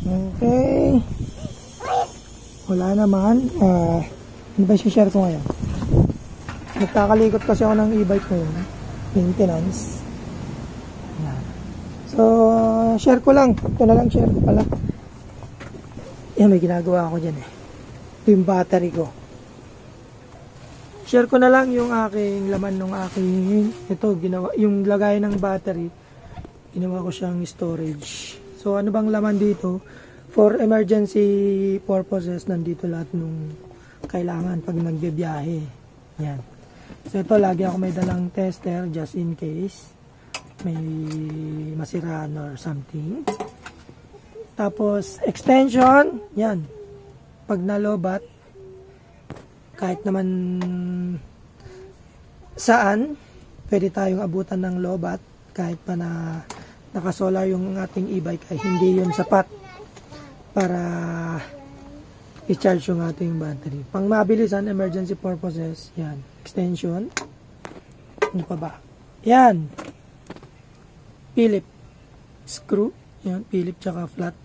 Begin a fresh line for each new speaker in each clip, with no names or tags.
Okay. Wala naman. Ano ba i-share ko ngayon? Nagkakalikot kasi ako ng e-bike ngayon. Maintenance. Yan. So, share ko lang. Ito na lang share ko pala. Yan, may ginagawa ako dyan eh. Ito yung battery ko. Share ko na lang yung aking laman ng aking, ito, ginawa, yung lagay ng battery. Ginawa ko siyang storage. So, ano bang laman dito? For emergency purposes, nandito lahat nung kailangan pag nagbibiyahe. Yan. So, ito, lagi ako may dalang tester just in case may masiraan or something. Tapos, extension. Yan. Pag nalobat, kahit naman saan, pwede tayong abutan ng lobat. Kahit pa na nakasolar yung ating e-bike ay hindi yun sapat para i-charge yung ating battery. Pang mabilisan, emergency purposes, yan. Extension. Ano pa ba? Yan. Philip. Screw. Yan. Philip tsaka flat.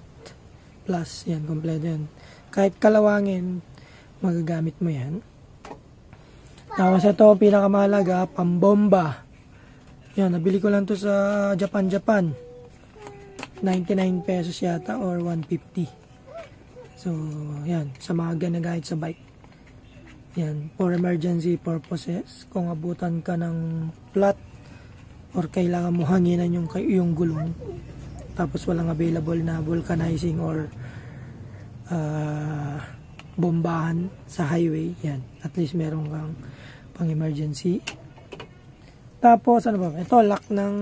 Plus. Yan. Kompleto yan. Kahit kalawangin, magagamit mo yan. Tapos ito, pinakamahalaga, pambomba. Yan, nabili ko lang to sa Japan. 99 pesos yata or 150. So, yan, sa mga ginagamit sa bike. Yan, for emergency purposes. Kung abutan ka ng flat or kailangan mo hanginan yung gulong. Tapos walang available na vulcanizing or bombahan sa highway, yan, at least meron kang pang emergency. Tapos ano ba, ito lock ng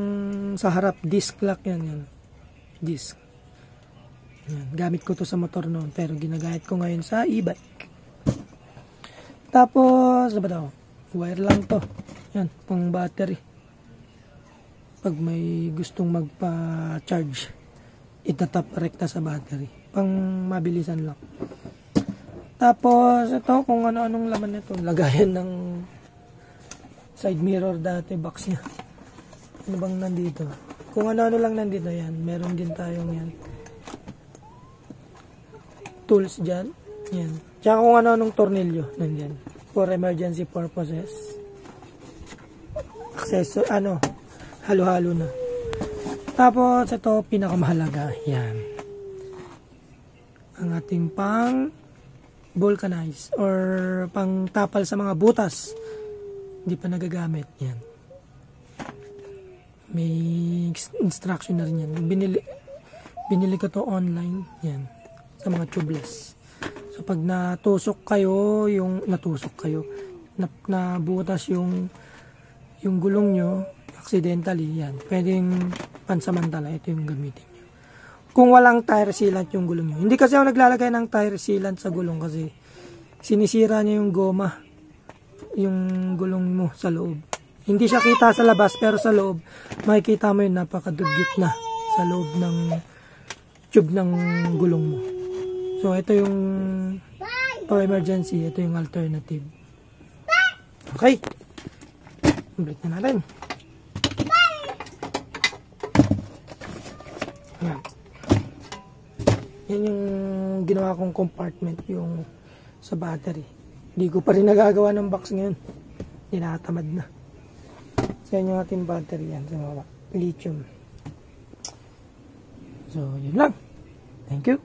sa harap, disc lock yan, disc yan. Gamit ko to sa motor noon pero ginagamit ko ngayon sa e-bike. Tapos ano ba daw, wire lang to, yan, pang battery pag may gustong magpa-charge, itatap rekta sa battery, pang mabilisan lang. Tapos, ito, kung ano-anong laman nito. Lagayan ng side mirror dati, box niya. Ano bang nandito? Kung ano-ano lang nandito, yan. Meron din tayong yan. Tools dyan. Yan. Tsaka kung ano-anong tornilyo, nandyan. For emergency purposes. Access, halo-halo na. Tapos, ito, pinakamahalaga. Yan. Ang ating pang vulcanize or pang tapal sa mga butas hindi pa nagagamit, yan. May instruction na rin yan. Binili ko to online, yan, sa mga tubeless. So pag nabutas yung gulong nyo accidentally, yan, pwedeng pansamantala ito yung gamitin. Kung walang tire sealant yung gulong nyo. Hindi kasi ako naglalagay ng tire sealant sa gulong kasi sinisira niya yung goma, yung gulong mo sa loob. Hindi siya kita sa labas pero sa loob makikita mo yun, napakadugit na sa loob ng tube ng gulong mo. So ito yung for emergency, ito yung alternative. Okay, complete na natin. Yan. Yan yung ginawa kong compartment, yung sa battery. Hindi ko pa rin nagagawa ng box ngayon. Tinatamad na. So yan yung ating battery, yan. So, lithium. So yun lang. Thank you.